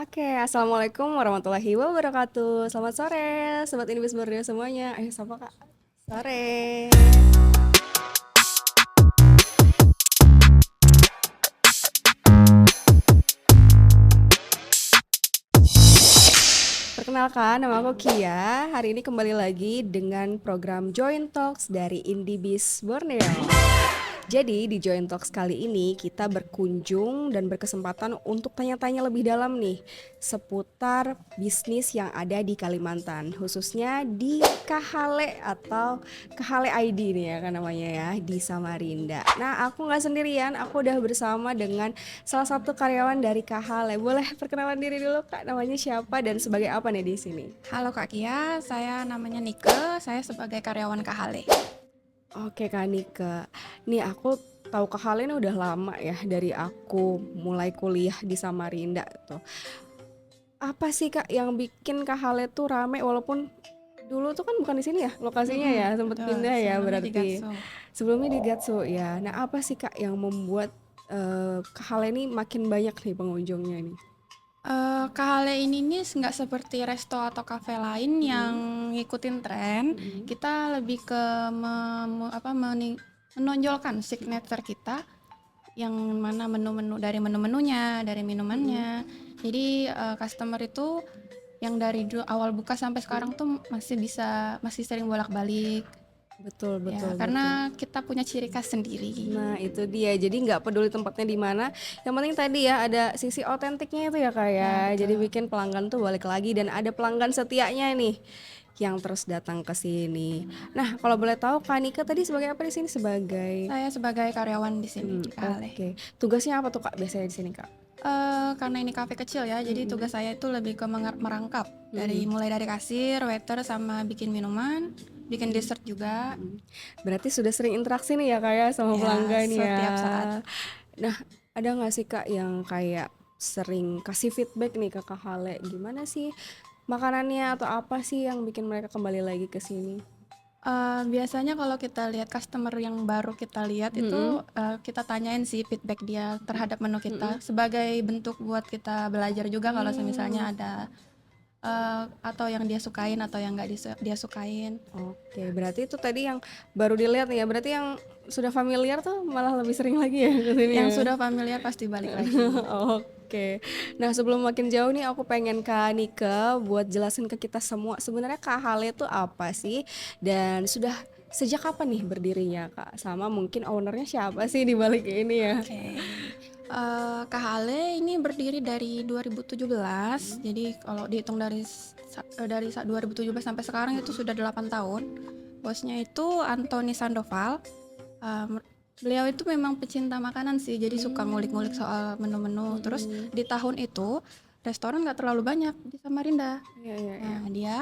Oke, assalamualaikum warahmatullahi wabarakatuh. Selamat sore, sobat Inbis Borneo semuanya. Ayo sapa kak. Sore. Perkenalkan, nama aku Kia. Hari ini kembali lagi dengan program Join Talks dari Indibis Borneo. Jadi di Join Talks kali ini kita berkunjung dan berkesempatan untuk tanya-tanya lebih dalam nih seputar bisnis yang ada di Kalimantan, khususnya di Kahale atau Kahale ID nih ya kan namanya ya di Samarinda. Nah aku nggak sendirian, aku udah bersama dengan salah satu karyawan dari Kahale. Boleh perkenalan diri dulu kak, namanya siapa dan sebagai apa nih di sini? Halo Kak Kia, saya namanya Nike, saya sebagai karyawan Kahale. Oke Kak Nika, nih aku tahu Kak Hale ini udah lama ya dari aku mulai kuliah di Samarinda tuh. Apa sih Kak yang bikin Kak Hale tuh rame walaupun dulu tuh kan bukan di sini ya lokasinya ya, sempet Betul, pindah ya sebelumnya di berarti. Gatsu. Sebelumnya di Gatsu ya. Nah apa sih Kak yang membuat Kak Hale ini makin banyak nih pengunjungnya nih? Kahale ini nih nggak seperti resto atau kafe lain yang Mm-mm, ngikutin tren. mm-mm, Kita lebih ke menonjolkan signature kita, yang mana menu-menu dari menu-menunya, dari mm-mm, minumannya. Jadi customer itu yang dari awal buka sampai sekarang tuh masih sering bolak-balik. betul Ya, betul betul. karena kita punya ciri khas sendiri. Nah itu dia, jadi nggak peduli tempatnya di mana, yang penting tadi ya ada sisi otentiknya itu ya kak ya, Ya, jadi betul. bikin pelanggan tuh balik lagi dan ada pelanggan setianya nih yang terus datang ke sini. Nah kalau boleh tahu Kak Nika tadi sebagai apa di sini? Sebagai Saya sebagai karyawan di sini di Kahale. oke. Tugasnya apa tuh Kak biasanya di sini Kak? Karena ini kafe kecil ya, jadi Mm-mm, tugas saya itu lebih ke merangkap mm-mm, mulai dari kasir, waiter, sama bikin minuman, bikin mm-mm, dessert juga. mm-mm. Berarti sudah sering interaksi nih ya Kak ya sama Ya, pelanggan ya. setiap saat. Nah, ada nggak sih Kak yang kayak sering kasih feedback nih ke Kak Hale, gimana sih makanannya atau apa sih yang bikin mereka kembali lagi ke sini? Biasanya kalau kita lihat customer yang baru kita lihat itu, Mm-mm, kita tanyain sih feedback dia terhadap menu kita, mm-mm. sebagai bentuk buat kita belajar juga kalau misalnya Hmm, ada atau yang dia sukain atau yang nggak dia sukain. oke, berarti itu tadi yang baru dilihat nih ya, berarti yang sudah familiar tuh malah lebih sering lagi ya ke sini Yang ya. sudah familiar pasti balik lagi. Oke. Nah, sebelum makin jauh nih aku pengen Kak Nika buat jelasin ke kita semua sebenarnya Kak Hale itu apa sih dan sudah sejak kapan nih berdirinya Kak? Sama mungkin ownernya siapa sih di balik ini ya? Oke. KHL ini berdiri dari 2017. Jadi kalau dihitung dari 2017 sampai sekarang itu sudah 8 tahun. Bosnya itu Anthony Sandoval. Um, Beliau itu memang pecinta makanan sih, jadi suka ngulik-ngulik Hmm, soal menu-menu. Terus mm-mm. di tahun itu restoran nggak terlalu banyak di Samarinda. Iya, iya, iya. Nah, dia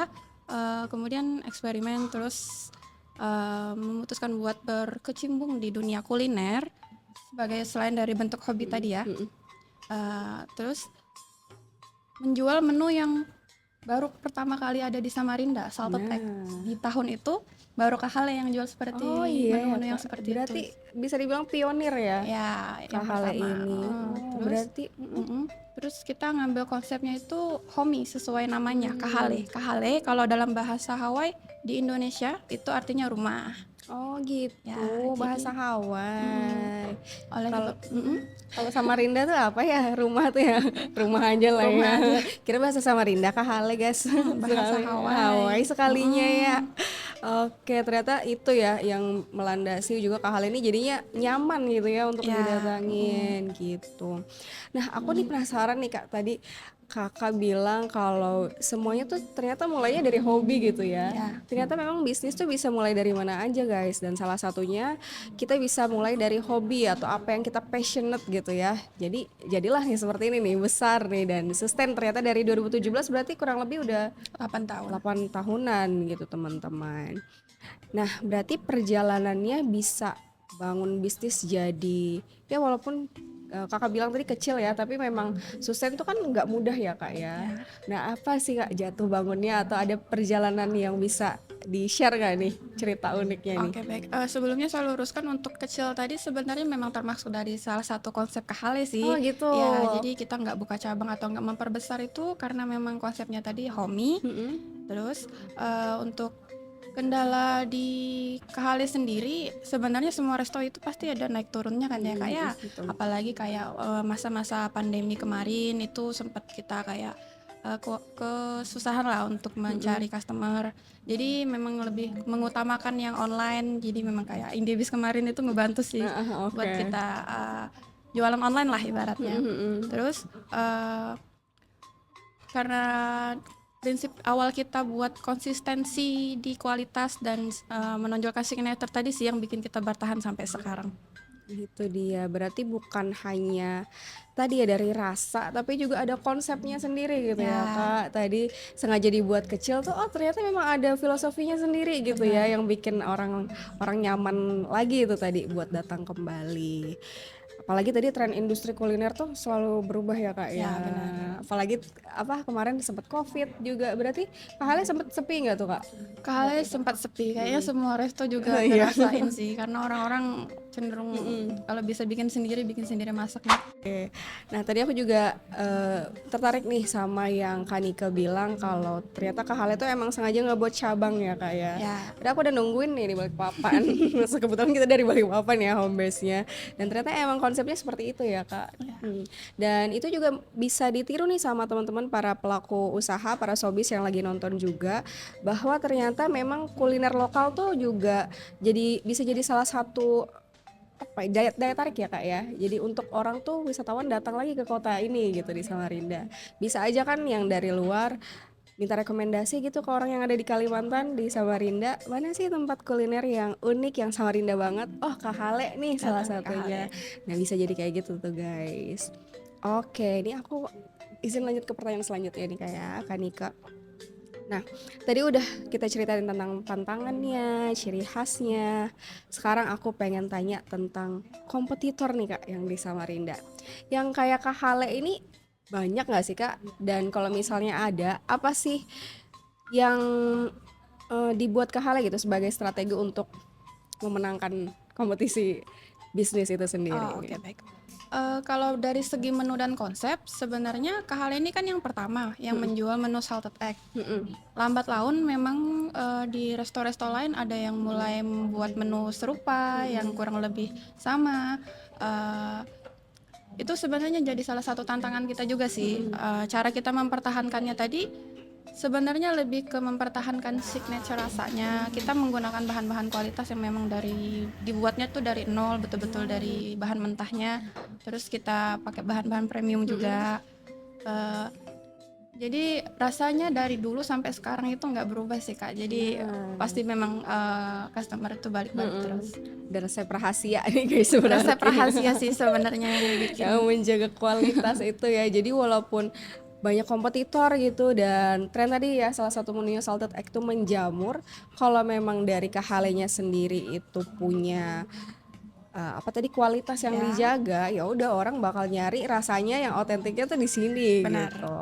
kemudian eksperimen, terus memutuskan buat berkecimpung di dunia kuliner sebagai selain dari bentuk hobi Mm-mm, tadi ya. mm-mm. Terus menjual menu yang baru pertama kali ada di Samarinda, salted egg. Nah, Di tahun itu baru Kahale yang jual oh seperti iya ya menu-menu yang Kak, seperti itu. berarti bisa dibilang pionir ya Ya, Kak yang Hale pertama. ini. Oh, Terus berarti terus kita ngambil konsepnya itu homey, sesuai namanya, hmm. Kahale. Kahale kalau dalam bahasa Hawaii di Indonesia itu artinya rumah. Oh Ya, gitu, bahasa jadi Hawaii. oleh Kalau sebab kalau Samarinda tuh apa ya? Rumah tuh ya, rumah aja lah ya. rumah aja. Kira bahasa Samarinda Kak Hale guys, Bahasa sekali Hawaii Hawaii. sekalinya ya. Oke, ternyata itu ya yang melandasi juga Kak Hale ini jadinya nyaman gitu ya untuk Ya, didatangin gitu. Nah, aku nih penasaran nih Kak, tadi Kakak bilang kalau semuanya tuh ternyata mulainya dari hobi gitu ya. ya. Ternyata memang bisnis tuh bisa mulai dari mana aja guys. Dan salah satunya kita bisa mulai dari hobi atau apa yang kita passionate gitu ya. Jadi jadilah nih seperti ini nih besar nih dan sustain ternyata dari 2017 berarti kurang lebih udah 8 tahun. 8 tahunan gitu teman-teman. Nah, berarti perjalanannya bisa bangun bisnis jadi ya walaupun Kakak bilang tadi kecil ya, tapi memang sustain itu kan nggak mudah ya Kak ya. Ya. Nah apa sih Kak jatuh bangunnya atau ada perjalanan yang bisa di-share nggak nih cerita uniknya nih? Oke, baik. Sebelumnya saya luruskan untuk kecil tadi sebenarnya memang termasuk dari salah satu konsep Kahale Oh sih. gitu. Ya, jadi kita nggak buka cabang atau nggak memperbesar itu karena memang konsepnya tadi homey. Mm-mm. Terus untuk kendala di Kahale sendiri sebenarnya semua resto itu pasti ada naik turunnya kan ya Kak ya. Gitu. Apalagi kayak masa-masa pandemi kemarin itu sempat kita kayak kesusahan lah untuk mencari customer. Jadi memang lebih mengutamakan yang online. Jadi memang kayak Indibis kemarin itu ngebantu sih buat Oke. kita jualan online lah ibaratnya. Mm-mm. Terus karena prinsip awal kita buat konsistensi di kualitas dan menonjolkan signature tadi sih yang bikin kita bertahan sampai sekarang. Itu dia, berarti bukan hanya tadi ya dari rasa, tapi juga ada konsepnya sendiri gitu ya Ya, Kak. Tadi sengaja dibuat kecil tuh, oh ternyata memang ada filosofinya sendiri gitu ya, benar. yang bikin orang orang nyaman lagi itu tadi buat datang kembali. Apalagi tadi tren industri kuliner tuh selalu berubah ya Kak ya. Ya, benar. Apalagi apa kemarin sempat COVID juga, berarti Kak Hale sempat sepi nggak tuh Kak? Kali sempat sepi, kayaknya semua resto juga Iya. ngerasain sih, karena orang-orang cenderung kalau bisa bikin sendiri masaknya. Oke. Nah tadi aku juga tertarik nih sama yang Kak Nika bilang kalau ternyata Kak Hale tuh emang sengaja ngebuat cabang ya Kak ya. Ya, Padahal aku udah nungguin nih di Balikpapan. Kebetulan kita dari Balikpapan ya home base-nya. Dan ternyata emang konsepnya seperti itu ya Kak. Dan itu juga bisa ditiru nih sama teman-teman para pelaku usaha, para sobis yang lagi nonton juga, bahwa ternyata memang kuliner lokal tuh juga bisa jadi salah satu apa ya, daya tarik ya Kak ya. Jadi untuk orang tuh wisatawan datang lagi ke kota ini gitu di Samarinda. Bisa aja kan yang dari luar minta rekomendasi gitu ke orang yang ada di Kalimantan di Samarinda, mana sih tempat kuliner yang unik yang Samarinda banget? Oh Kak Hale nih salah datang ke satunya. Kahale. Nah bisa jadi kayak gitu tuh guys. Oke, ini aku izin lanjut ke pertanyaan selanjutnya nih kayak Kak Nika. Nah, tadi udah kita ceritain tentang tantangannya, ciri khasnya. Sekarang aku pengen tanya tentang kompetitor nih Kak yang di Samarinda. Yang kayak Kak Hale ini banyak nggak sih Kak? Dan kalau misalnya ada, apa sih yang dibuat Kak Hale gitu sebagai strategi untuk memenangkan kompetisi bisnis itu sendiri? Oh, oke, baik. Kalau dari segi menu dan konsep, sebenarnya Kahale ini kan yang pertama yang menjual menu salted egg. Mm-mm. Lambat laun memang di resto-resto lain ada yang mulai membuat menu serupa yang kurang lebih sama. Eh, itu sebenarnya jadi salah satu tantangan kita juga sih. Cara kita mempertahankannya tadi sebenarnya lebih ke mempertahankan signature rasanya. Kita menggunakan bahan-bahan kualitas yang memang dibuatnya tuh dari nol, betul-betul dari bahan mentahnya. Terus kita pakai bahan-bahan premium juga. Eh, jadi rasanya dari dulu sampai sekarang itu nggak berubah sih Kak. Jadi pasti memang customer itu balik-balik terus. Dan resep rahasia nih guys sebenarnya. Resep rahasia sih sebenarnya yang bikin. Yang menjaga kualitas itu ya. Jadi walaupun banyak kompetitor gitu dan tren tadi ya salah satu menunya salted egg itu menjamur, kalau memang dari Kahalenya sendiri itu punya apa tadi kualitas yang Ya, dijaga, ya udah orang bakal nyari rasanya yang otentiknya tuh di sini benar. gitu.